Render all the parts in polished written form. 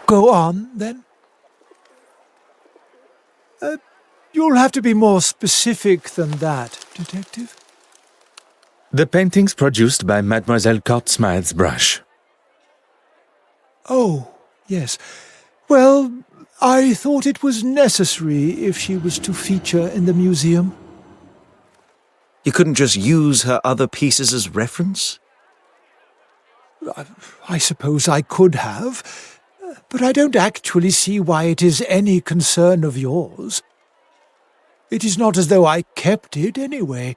Go on, then. You'll have to be more specific than that, Detective. The paintings produced by Mademoiselle Court-Smythe's brush. Oh, yes. Well, I thought it was necessary if she was to feature in the museum. You couldn't just use her other pieces as reference? I suppose I could have, but I don't actually see why it is any concern of yours. It is not as though I kept it anyway.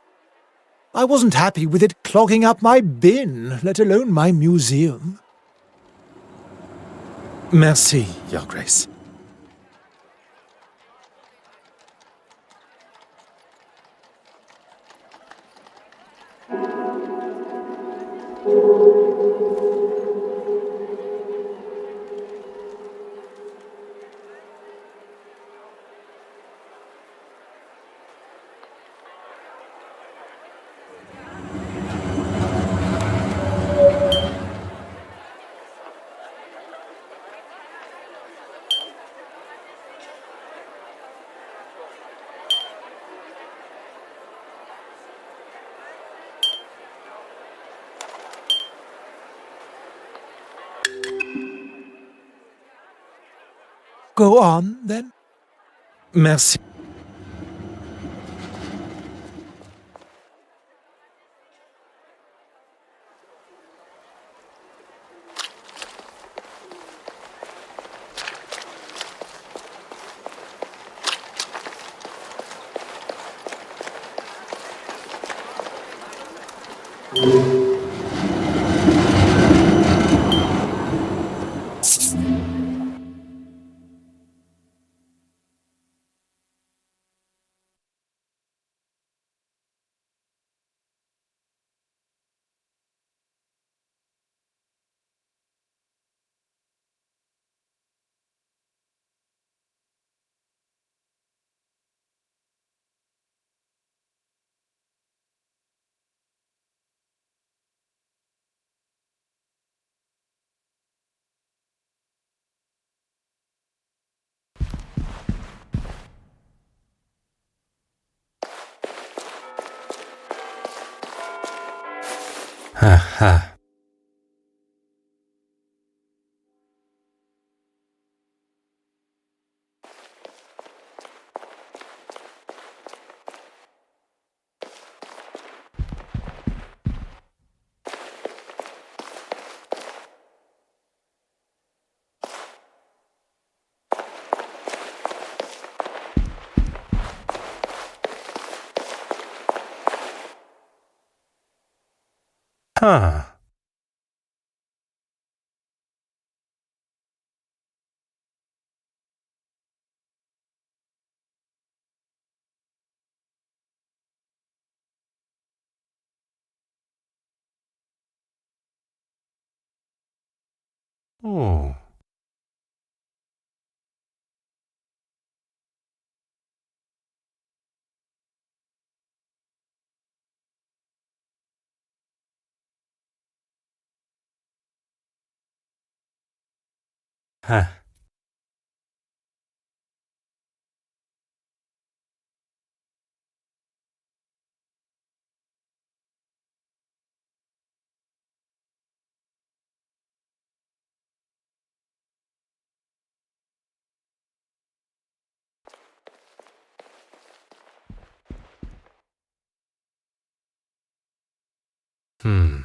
I wasn't happy with it clogging up my bin, let alone my museum. Merci, Your Grace. Go on, then. Merci. Ha ha. Huh. Oh. Huh. Hmm.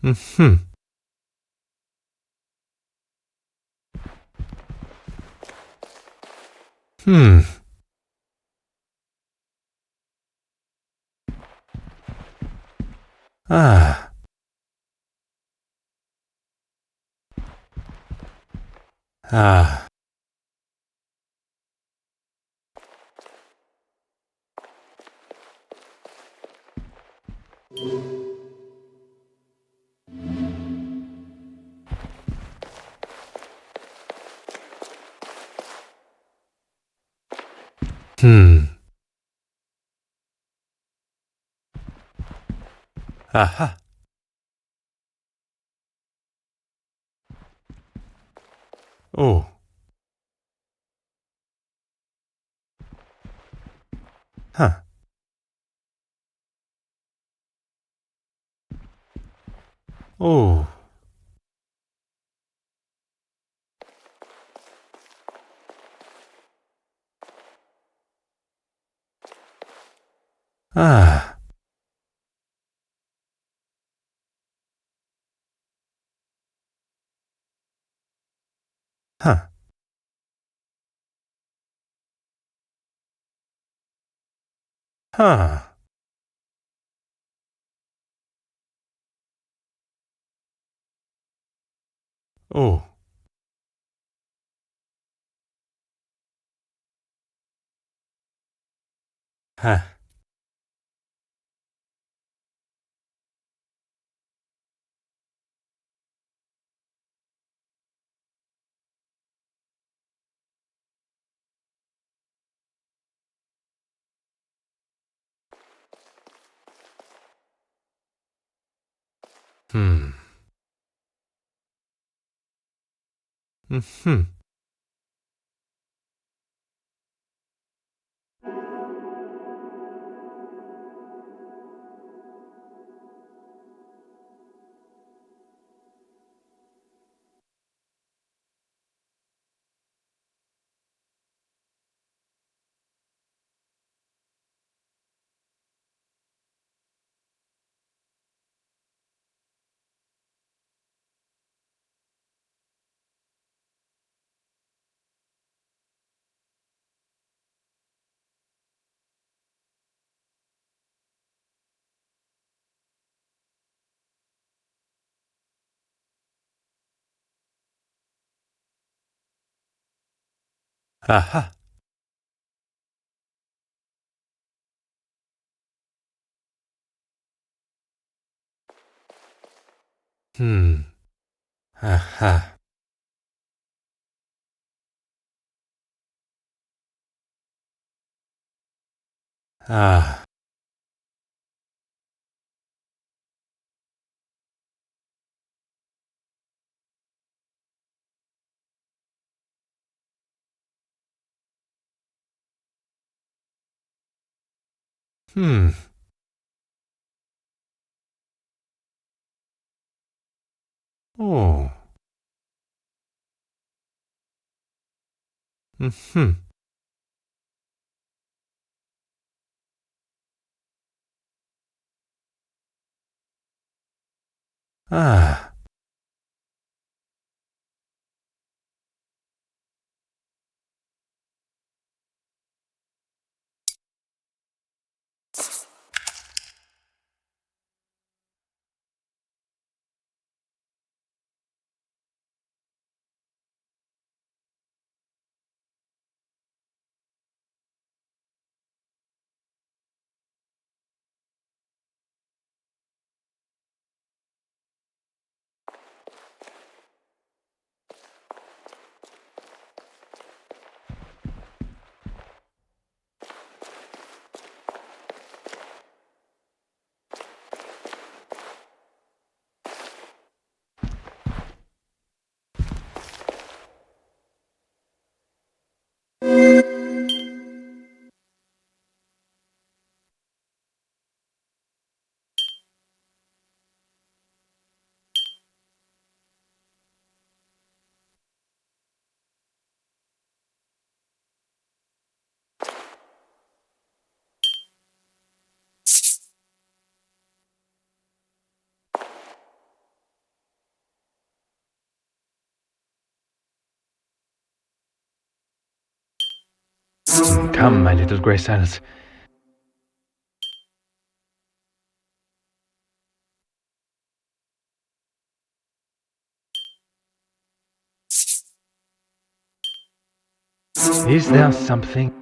Hmm. Hmm. Ah. Ah. Hmm. Aha. Oh. Huh. Oh. Ah. Huh. Huh. Oh. Huh. Hmm. Hmm. Aha. Hmm. Aha. Ah. Hmm. Oh. Hmm. Ah. Come, my little grey cells. Is there something?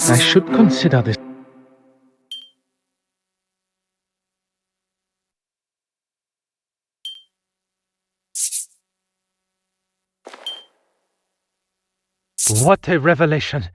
I should consider this. What a revelation!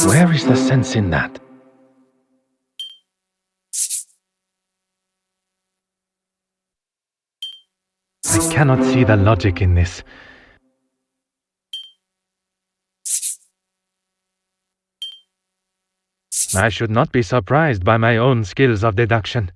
Where is the sense in that? I cannot see the logic in this. I should not be surprised by my own skills of deduction.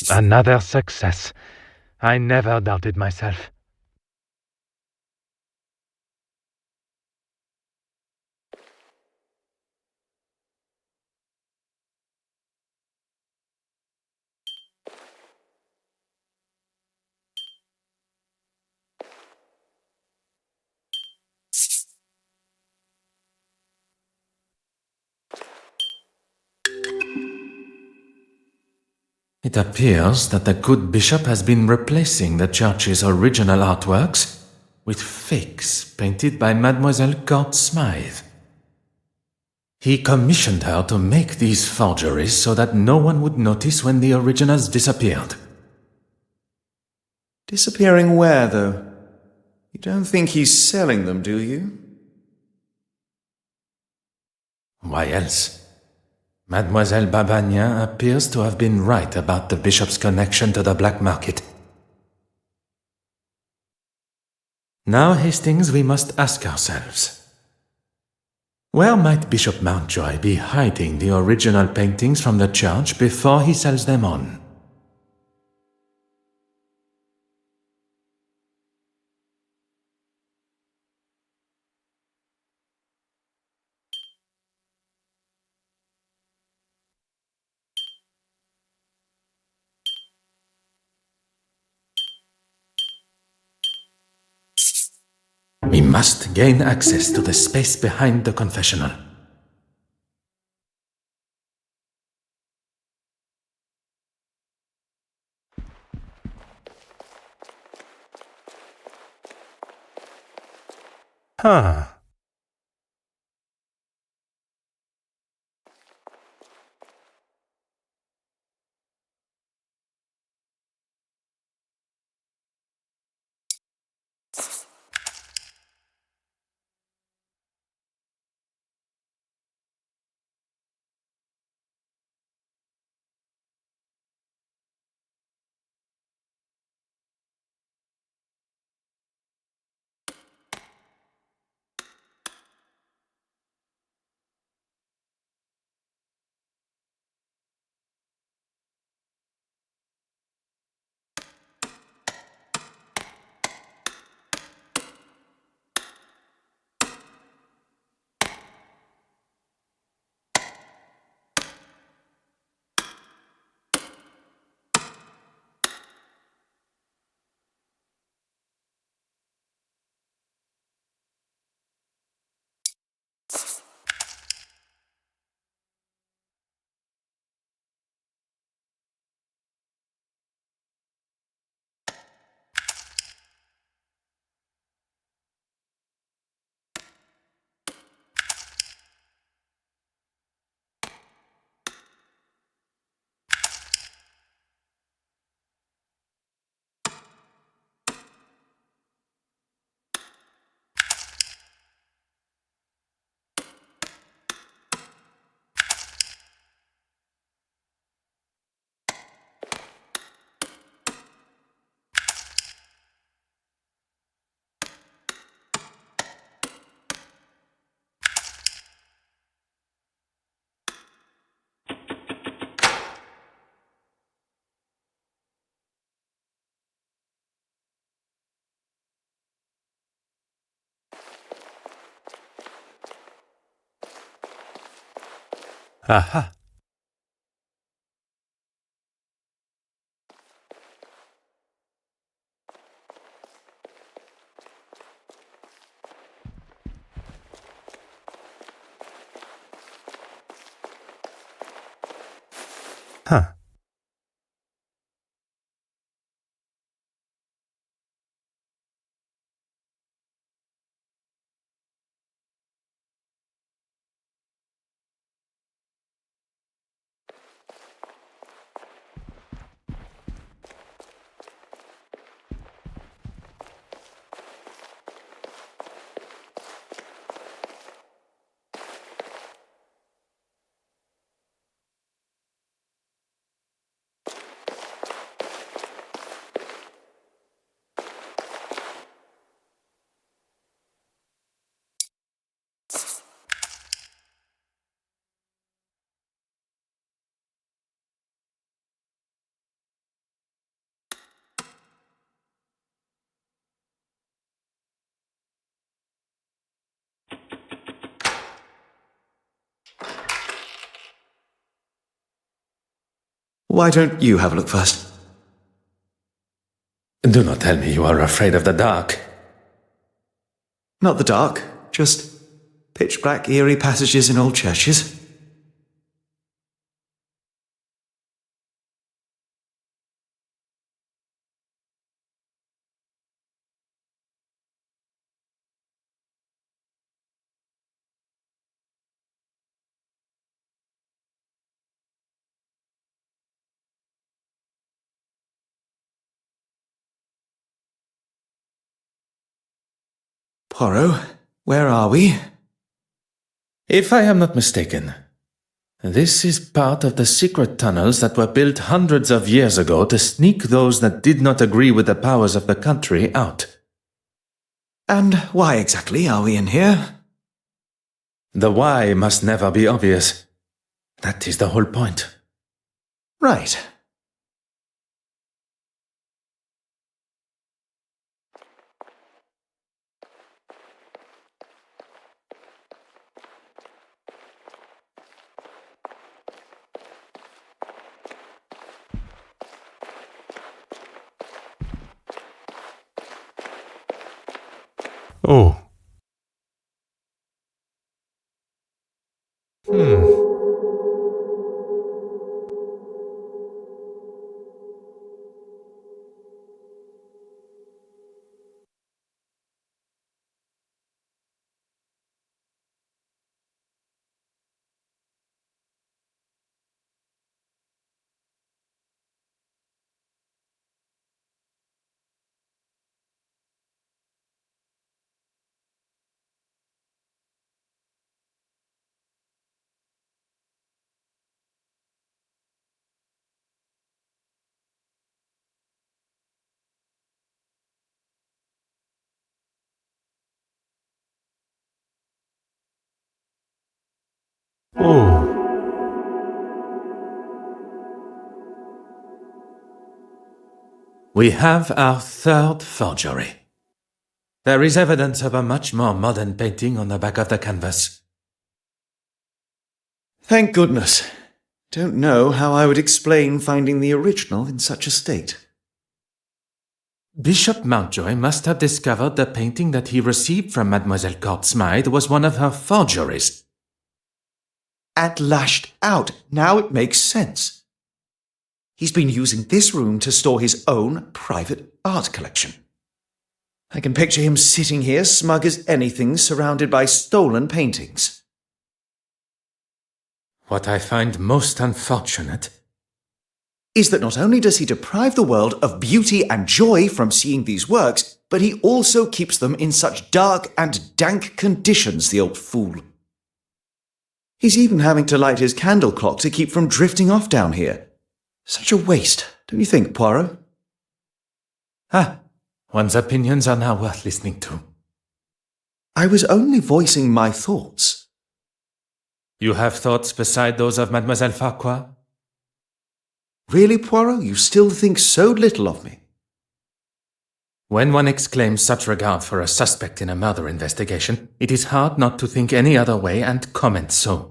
Another success. I never doubted myself. It appears that the good bishop has been replacing the church's original artworks with fakes painted by Mademoiselle Court Smythe. He commissioned her to make these forgeries so that no one would notice when the originals disappeared. Disappearing where, though? You don't think he's selling them, do you? Why else? Mademoiselle Babagnin appears to have been right about the bishop's connection to the black market. Now, Hastings, we must ask ourselves, where might Bishop Mountjoy be hiding the original paintings from the church before he sells them on? We must gain access to the space behind the confessional. Huh. Aha. Huh. Why don't you have a look first? Do not tell me you are afraid of the dark. Not the dark, just pitch-black, eerie passages in old churches. Poirot, where are we? If I am not mistaken, this is part of the secret tunnels that were built hundreds of years ago to sneak those that did not agree with the powers of the country out. And why exactly are we in here? The why must never be obvious. That is the whole point. Right. Oh. Hmm. Oh. We have our third forgery. There is evidence of a much more modern painting on the back of the canvas. Thank goodness. Don't know how I would explain finding the original in such a state. Bishop Mountjoy must have discovered the painting that he received from Mademoiselle Court-Smythe was one of her forgeries. And lashed out. Now it makes sense. He's been using this room to store his own private art collection. I can picture him sitting here smug as anything, surrounded by stolen paintings. What I find most unfortunate is that not only does he deprive the world of beauty and joy from seeing these works, but he also keeps them in such dark and dank conditions, the old fool. He's even having to light his candle clock to keep from drifting off down here. Such a waste, don't you think, Poirot? One's opinions are now worth listening to. I was only voicing my thoughts. You have thoughts beside those of Mademoiselle Farquhar? Really, Poirot, you still think so little of me? When one exclaims such regard for a suspect in a murder investigation, it is hard not to think any other way and comment so.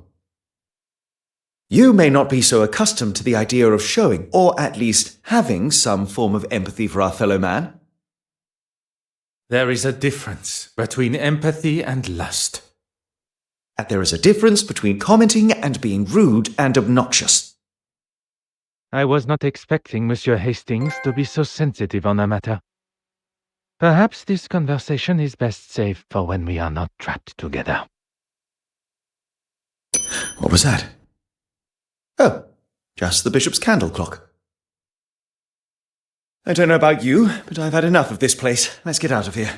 You may not be so accustomed to the idea of showing, or at least having, some form of empathy for our fellow man. There is a difference between empathy and lust. And there is a difference between commenting and being rude and obnoxious. I was not expecting Monsieur Hastings to be so sensitive on the matter. Perhaps this conversation is best saved for when we are not trapped together. What was that? Oh, just the bishop's candle clock. I don't know about you, but I've had enough of this place. Let's get out of here.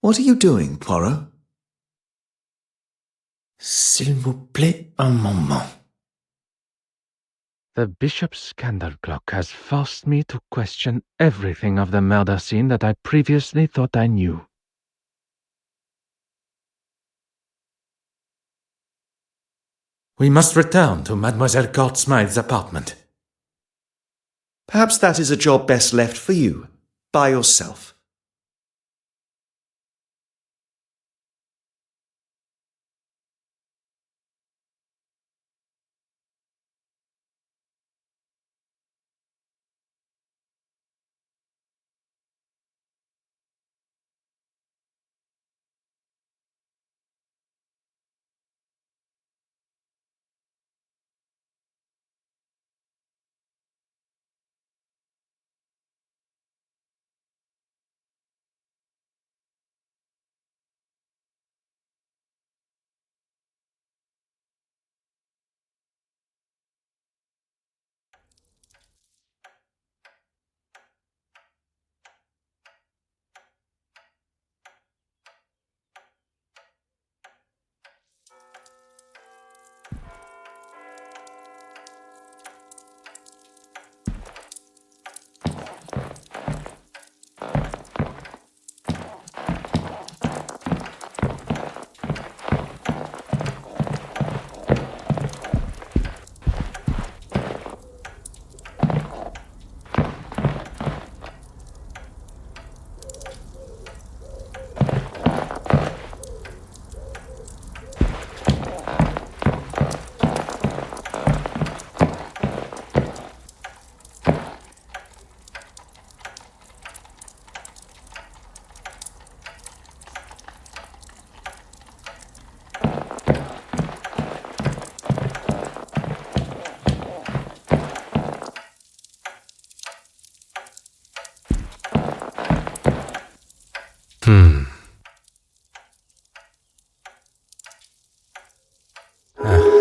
What are you doing, Poirot? S'il vous plaît, un moment. The bishop's candle clock has forced me to question everything of the murder scene that I previously thought I knew. We must return to Mademoiselle Court-Smythe's apartment. Perhaps that is a job best left for you, by yourself.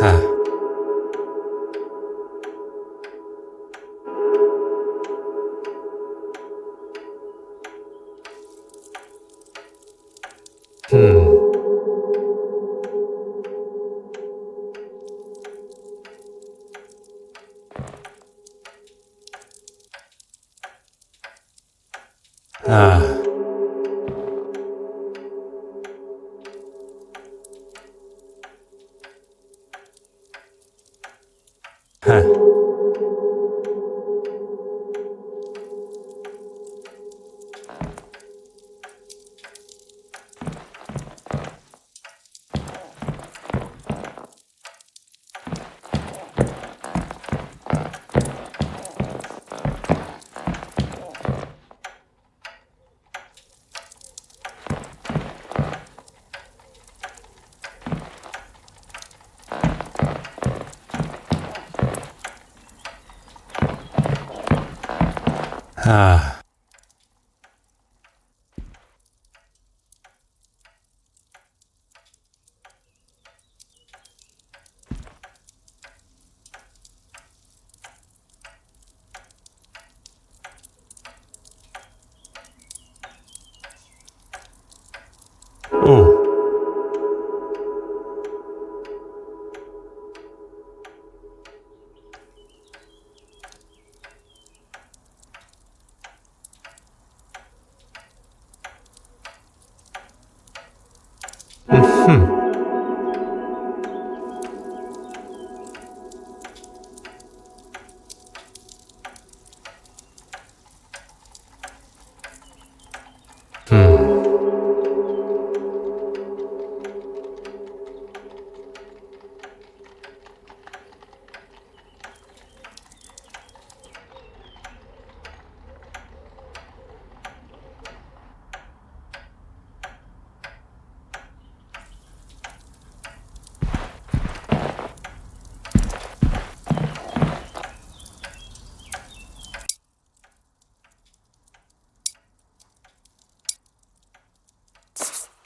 Aha. Ah. Huh. Ah. Oh.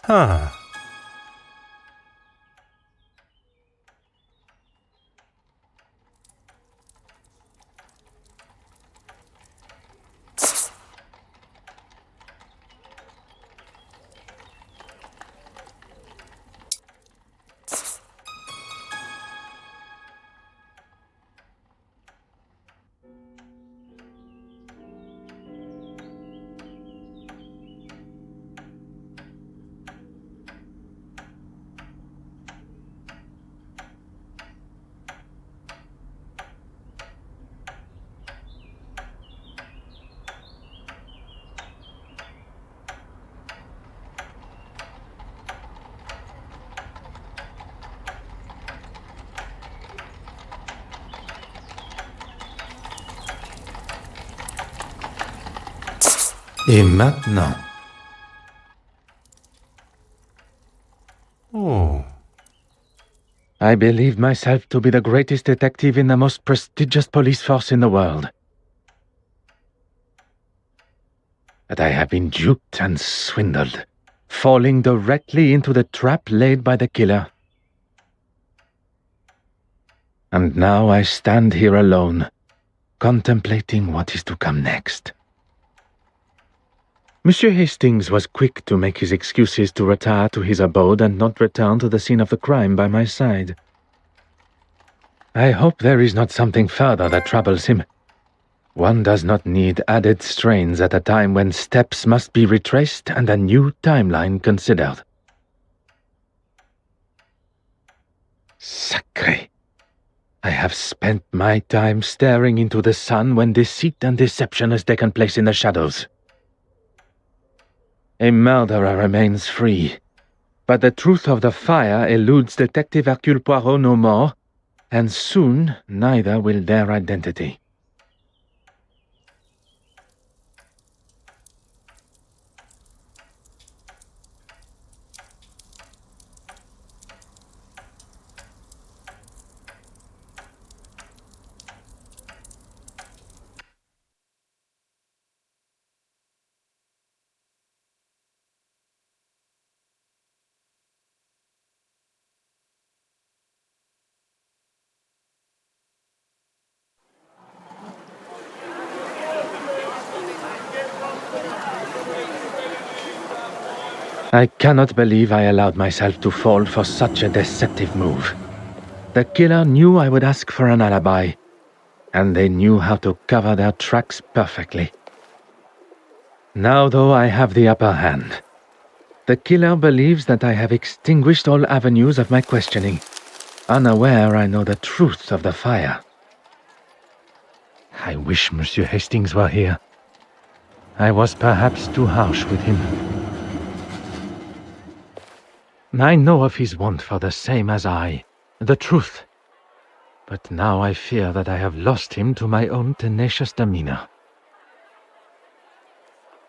Huh. Et maintenant, Oh. I believe myself to be the greatest detective in the most prestigious police force in the world. But I have been duped and swindled, falling directly into the trap laid by the killer. And now I stand here alone, contemplating what is to come next. Monsieur Hastings was quick to make his excuses to retire to his abode and not return to the scene of the crime by my side. I hope there is not something further that troubles him. One does not need added strains at a time when steps must be retraced and a new timeline considered. Sacré! I have spent my time staring into the sun when deceit and deception has taken place in the shadows. A murderer remains free, but the truth of the fire eludes Detective Hercule Poirot no more, and soon neither will their identity. I cannot believe I allowed myself to fall for such a deceptive move. The killer knew I would ask for an alibi, and they knew how to cover their tracks perfectly. Now, though, I have the upper hand. The killer believes that I have extinguished all avenues of my questioning, unaware I know the truth of the fire. I wish Monsieur Hastings were here. I was perhaps too harsh with him. I know of his want for the same as I, the truth. But now I fear that I have lost him to my own tenacious demeanor.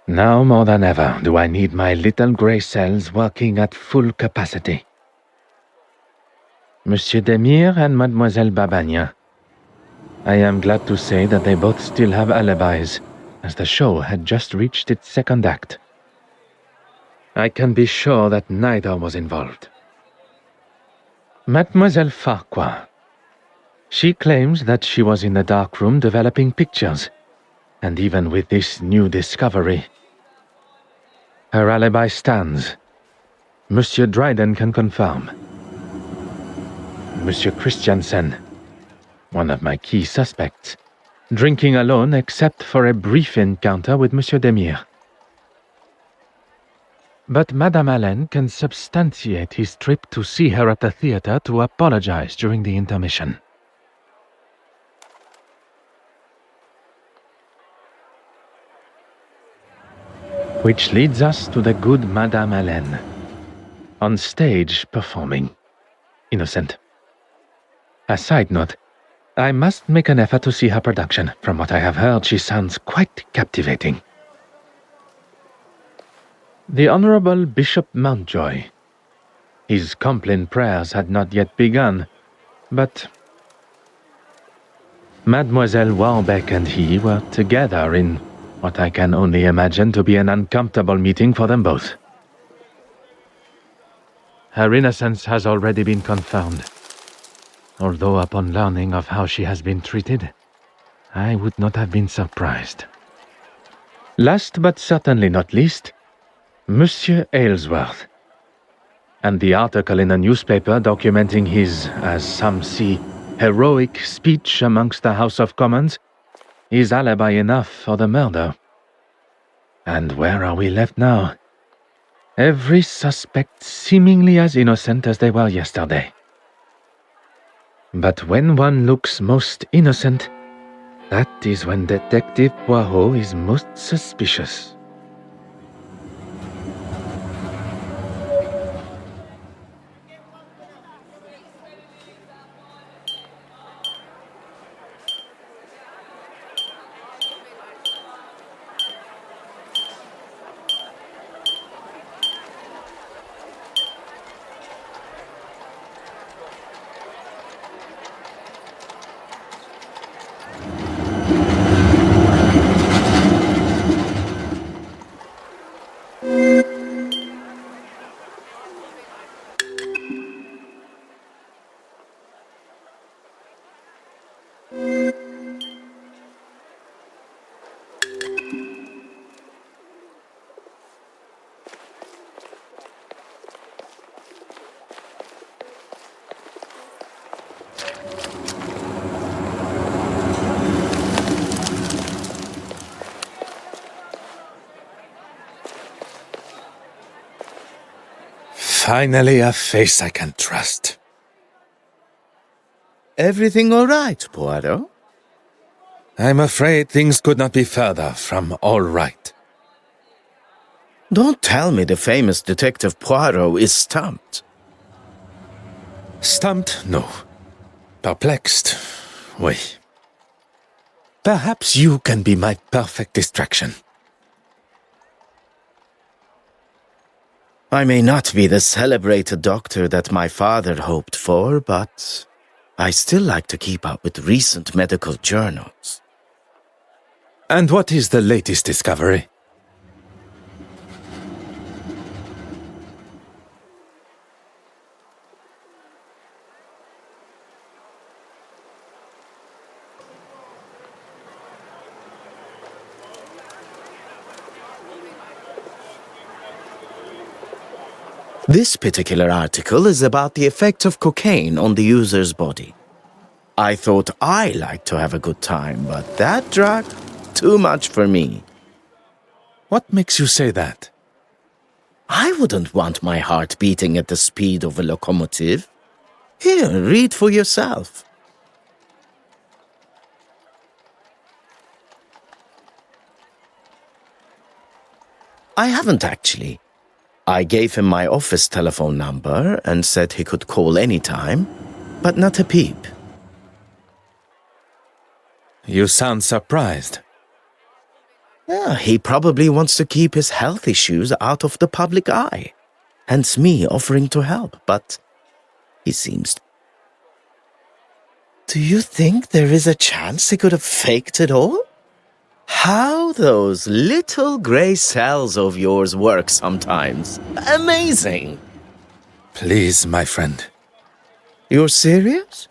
Now more than ever do I need my little grey cells working at full capacity. Monsieur Demire and Mademoiselle Babagna. I am glad to say that they both still have alibis, as the show had just reached its second act. I can be sure that neither was involved. Mademoiselle Farquhar. She claims that she was in the dark room developing pictures, and even with this new discovery, her alibi stands. Monsieur Dryden can confirm. Monsieur Christiansen, one of my key suspects, drinking alone except for a brief encounter with Monsieur Demire. But Madame Allen can substantiate his trip to see her at the theatre to apologize during the intermission. Which leads us to the good Madame Allen, on stage performing. Innocent. A side note, I must make an effort to see her production. From what I have heard, she sounds quite captivating. The Honorable Bishop Mountjoy. His Compline prayers had not yet begun, but Mademoiselle Warbeck and he were together in what I can only imagine to be an uncomfortable meeting for them both. her innocence has already been confirmed. Although upon learning of how she has been treated, I would not have been surprised. Last but certainly not least, Monsieur Aylesworth, and the article in the newspaper documenting his, as some see, heroic speech amongst the House of Commons is alibi enough for the murder. And where are we left now? Every suspect seemingly as innocent as they were yesterday. But when one looks most innocent, that is when Detective Poirot is most suspicious. Finally, a face I can trust. Everything all right, Poirot? I'm afraid things could not be further from all right. Don't tell me the famous Detective Poirot is stumped. Stumped? No. Perplexed? Oui. Perhaps you can be my perfect distraction. I may not be the celebrated doctor that my father hoped for, but I still like to keep up with recent medical journals. And what is the latest discovery? This particular article is about the effect of cocaine on the user's body. I thought I liked to have a good time, but that drug, too much for me. What makes you say that? I wouldn't want my heart beating at the speed of a locomotive. Here, read for yourself. I haven't actually. I gave him my office telephone number and said he could call anytime, but not a peep. You sound surprised. Yeah, he probably wants to keep his health issues out of the public eye. Hence me offering to help, but he seems... Do you think there is a chance he could have faked it all? How those little grey cells of yours work sometimes. Amazing! Please, my friend. You're serious?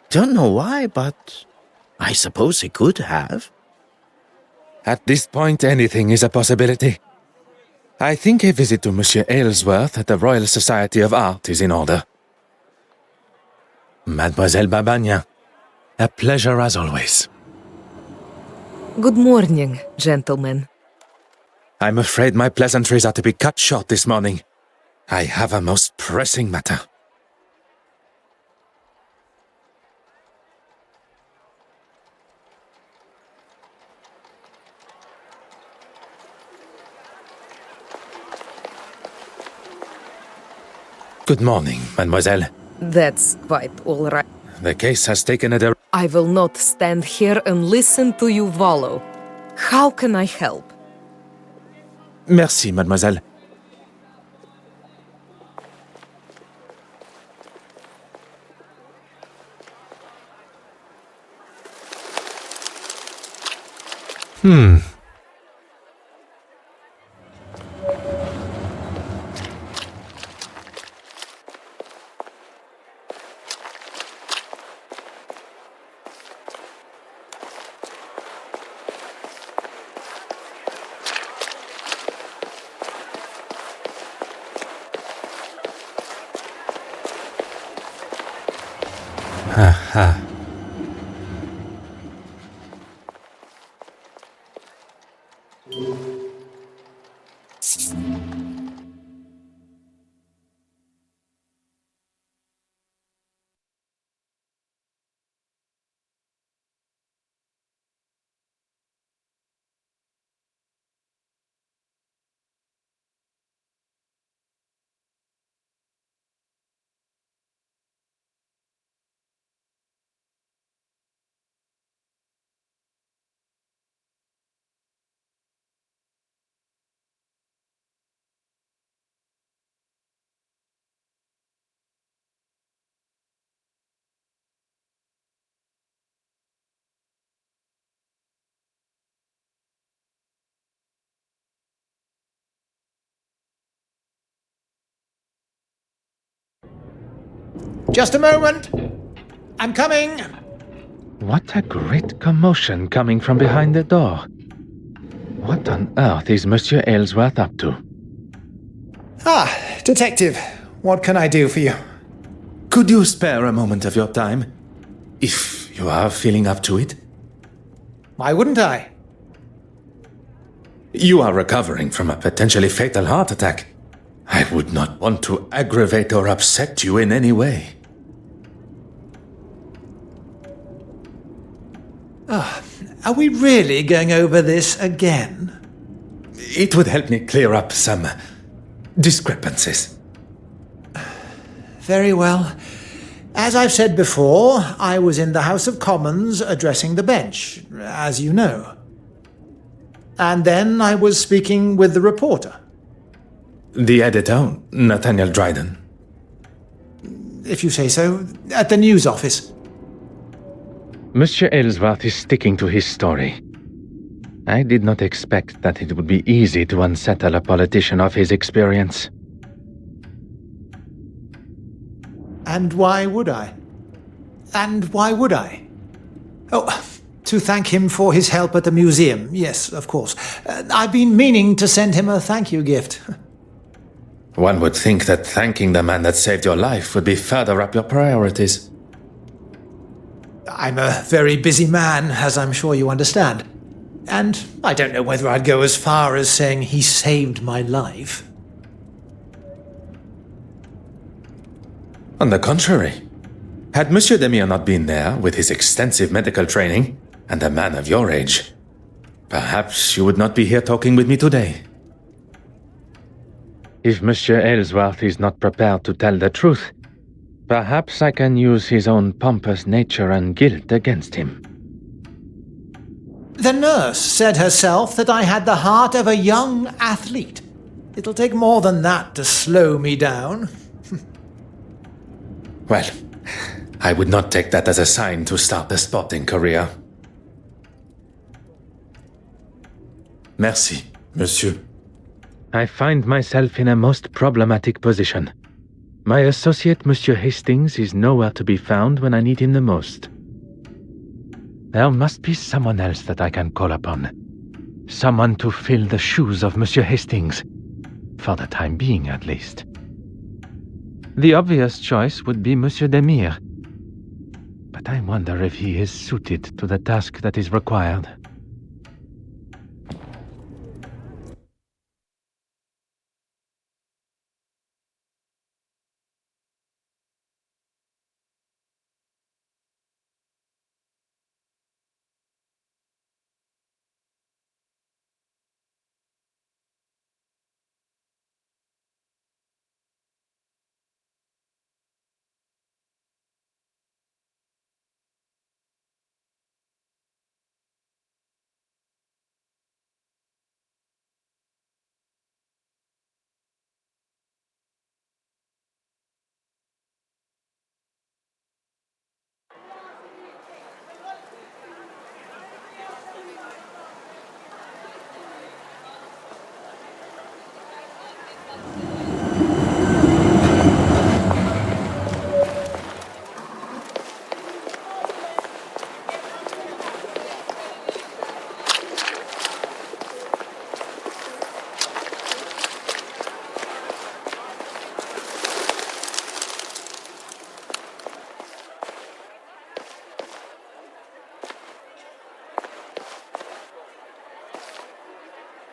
Don't know why, but I suppose he could have. At this point, anything is a possibility. I think a visit to Monsieur Aylesworth at the Royal Society of Art is in order. Mademoiselle Babagna, a pleasure as always. Good morning, gentlemen. I'm afraid my pleasantries are to be cut short this morning. I have a most pressing matter. Good morning, mademoiselle. That's quite all right. The case has taken a... I will not stand here and listen to you wallow. How can I help? Merci, mademoiselle. Aha. Just a moment. I'm coming. What a great commotion coming from behind the door. What on earth is Monsieur Aylesworth up to? Ah, detective. What can I do for you? Could you spare a moment of your time? If you are feeling up to it? Why wouldn't I? You are recovering from a potentially fatal heart attack. I would not want to aggravate or upset you in any way. Are we really going over this again? It would help me clear up some discrepancies. Very well. As I've said before, I was in the House of Commons addressing the bench, as you know. And then I was speaking with the reporter. The editor, Nathaniel Dryden. If you say so, at the news office. Monsieur Aylesworth is sticking to his story. I did not expect that it would be easy to unsettle a politician of his experience. And why would I? And why would I? Oh, to thank him for his help at the museum. Yes, of course. I've been meaning to send him a thank you gift. One would think that thanking the man that saved your life would be further up your priorities. I'm a very busy man, as I'm sure you understand. And I don't know whether I'd go as far as saying he saved my life. On the contrary, had Monsieur Demire not been there with his extensive medical training and a man of your age, perhaps you would not be here talking with me today. If Monsieur Aylesworth is not prepared to tell the truth, perhaps I can use his own pompous nature and guilt against him. The nurse said herself that I had the heart of a young athlete. It'll take more than that to slow me down. Well, I would not take that as a sign to start a sporting career. Merci, monsieur. I find myself in a most problematic position. My associate, Monsieur Hastings, is nowhere to be found when I need him the most. There must be someone else that I can call upon. Someone to fill the shoes of Monsieur Hastings. For the time being, at least. The obvious choice would be Monsieur Demire. But I wonder if he is suited to the task that is required.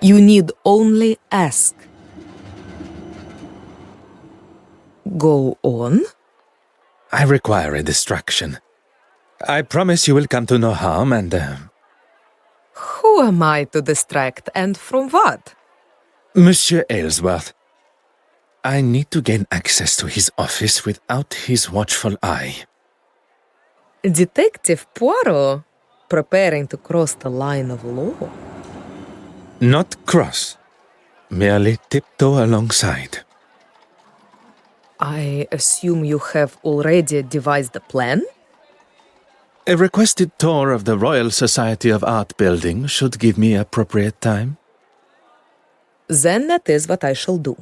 You need only ask. Go on. I require a distraction. I promise you will come to no harm and... Who am I to distract, and from what? Monsieur Aylesworth, I need to gain access to his office without his watchful eye. Detective Poirot? Preparing to cross the line of law? Not cross. Merely tiptoe alongside. I assume you have already devised a plan? A requested tour of the Royal Society of Art building should give me appropriate time. Then that is what I shall do.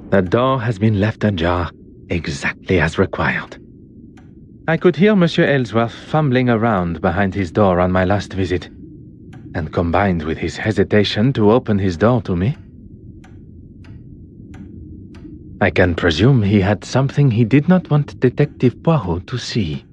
The door has been left ajar, exactly as required. I could hear Monsieur Aylesworth fumbling around behind his door on my last visit, and combined with his hesitation to open his door to me, I can presume he had something he did not want Detective Poirot to see.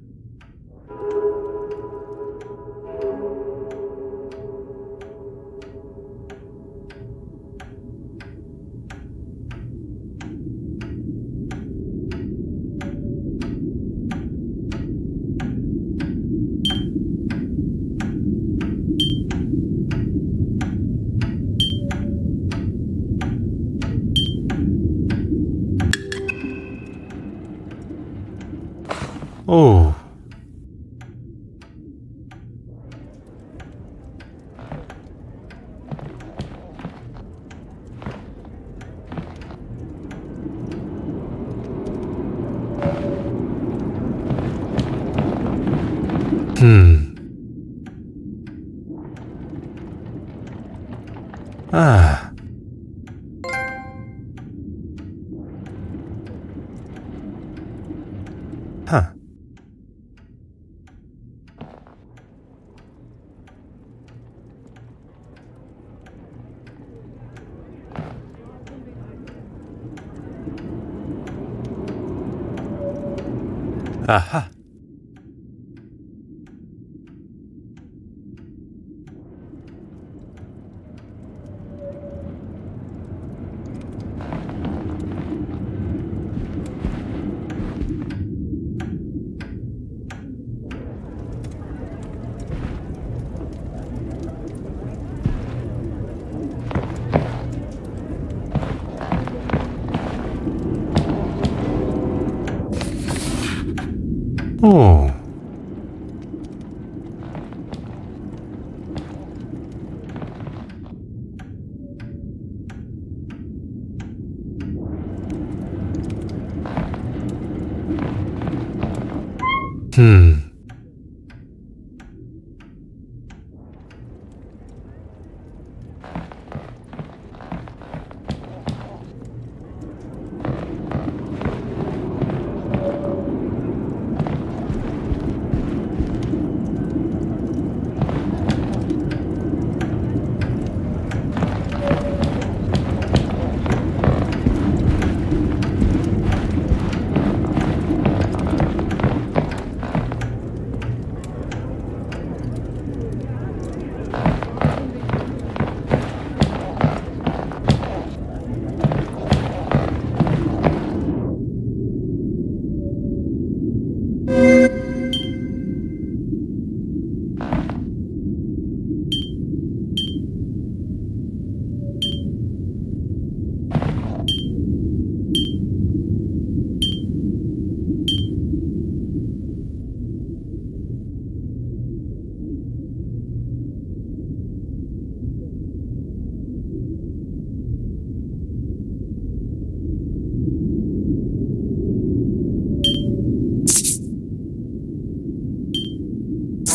Oh. Ah. Huh. Aha. Oh.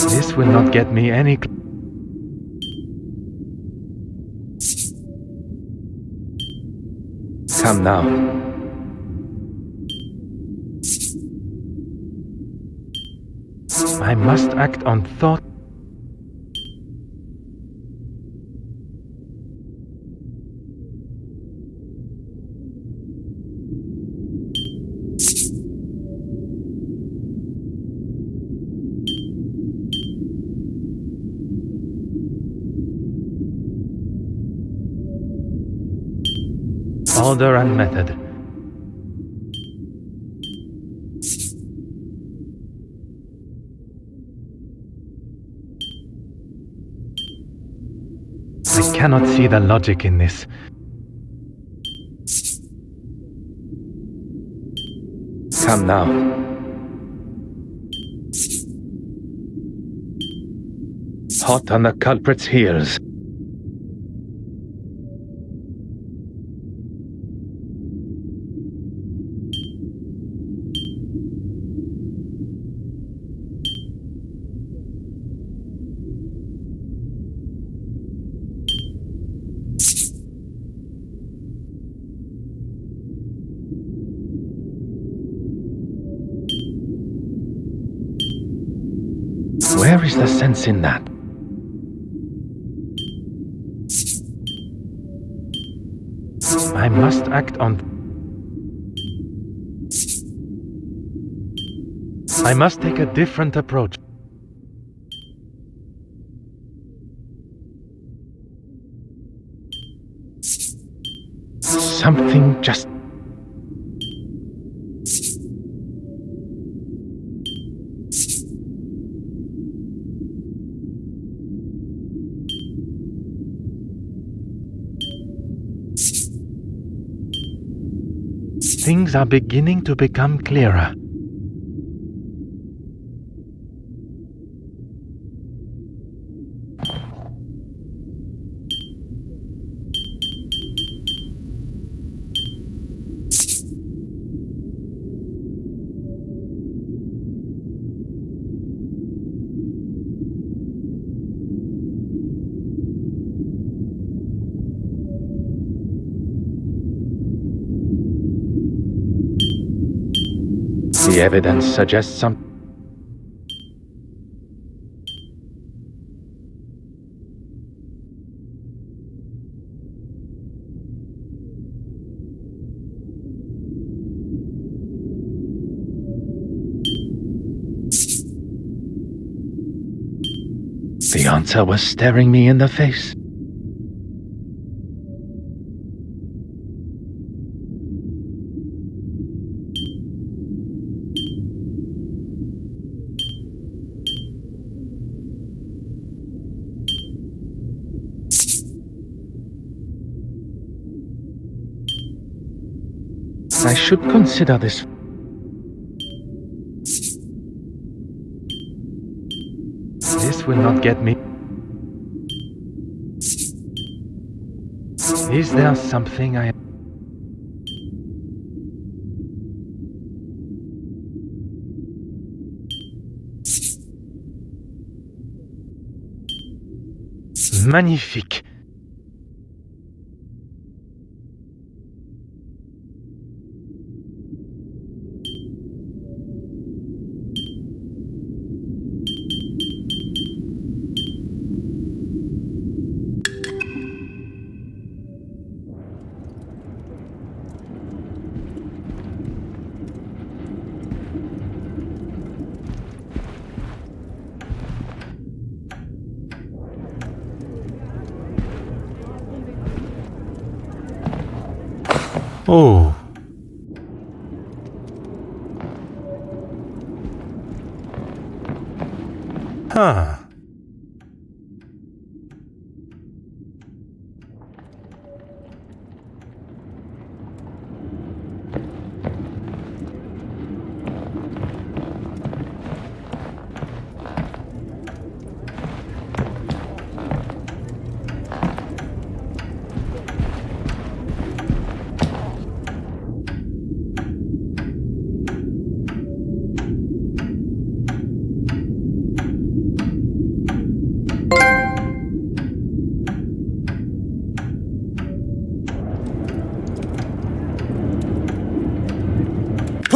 This will not get me any... Come now. I must act on thought. Order and method. I cannot see the logic in this. Come now. Hot on the culprit's heels. Where is the sense in that? I must act on... I must take a different approach. Something just... Things are beginning to become clearer. The evidence suggests some... The answer was staring me in the face. I should consider this. This will not get me. Is there something I... Magnifique. Oh. Huh.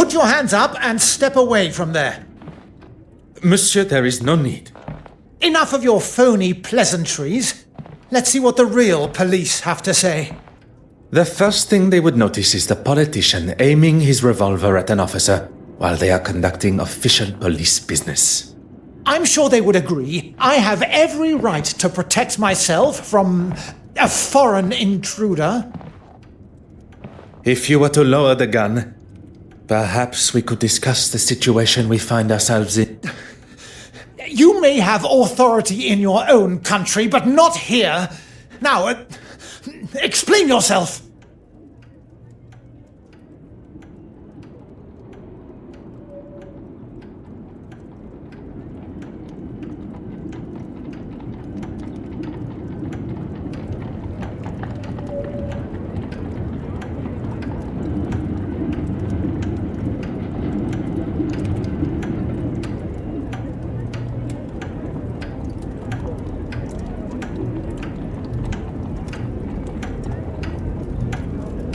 Put your hands up and step away from there. Monsieur, there is no need. Enough of your phony pleasantries. Let's see what the real police have to say. The first thing they would notice is the politician aiming his revolver at an officer while they are conducting official police business. I'm sure they would agree. I have every right to protect myself from a foreign intruder. If you were to lower the gun, perhaps we could discuss the situation we find ourselves in. You may have authority in your own country, but not here. Now, explain yourself.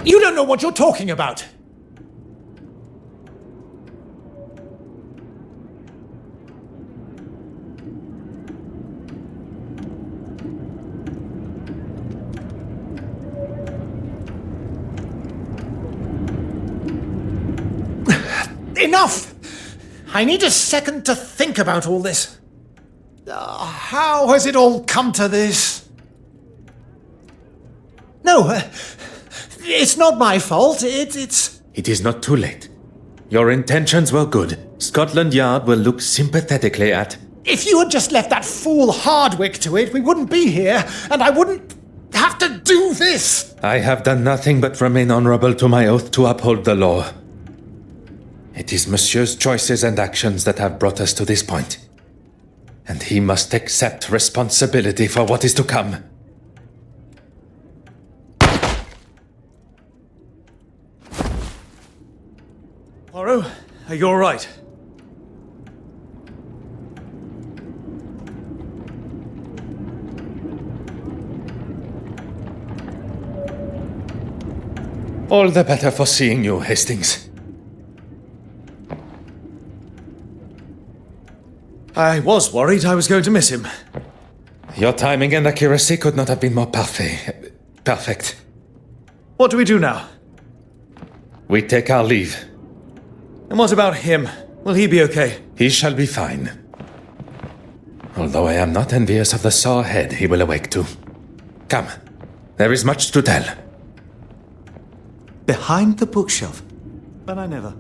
You don't know what you're talking about. Enough! I need a second to think about all this. How has it all come to this? No, it's not my fault. It's... It is not too late. Your intentions were good. Scotland Yard will look sympathetically at... If you had just left that fool Hardwick to it, we wouldn't be here, and I wouldn't have to do this. I have done nothing but remain honorable to my oath to uphold the law. It is Monsieur's choices and actions that have brought us to this point. And he must accept responsibility for what is to come. Poirot, are you all right? All the better for seeing you, Hastings. I was worried I was going to miss him. Your timing and accuracy could not have been more perfect. What do we do now? We take our leave. And what about him? Will he be okay? He shall be fine. Although I am not envious of the sore head he will awake to. Come, there is much to tell. Behind the bookshelf. But I never.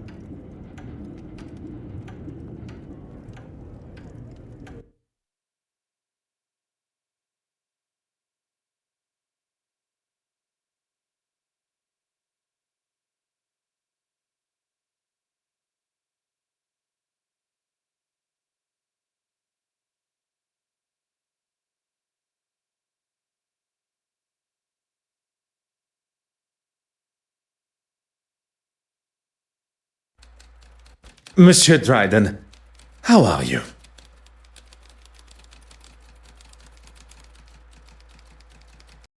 Monsieur Dryden, how are you?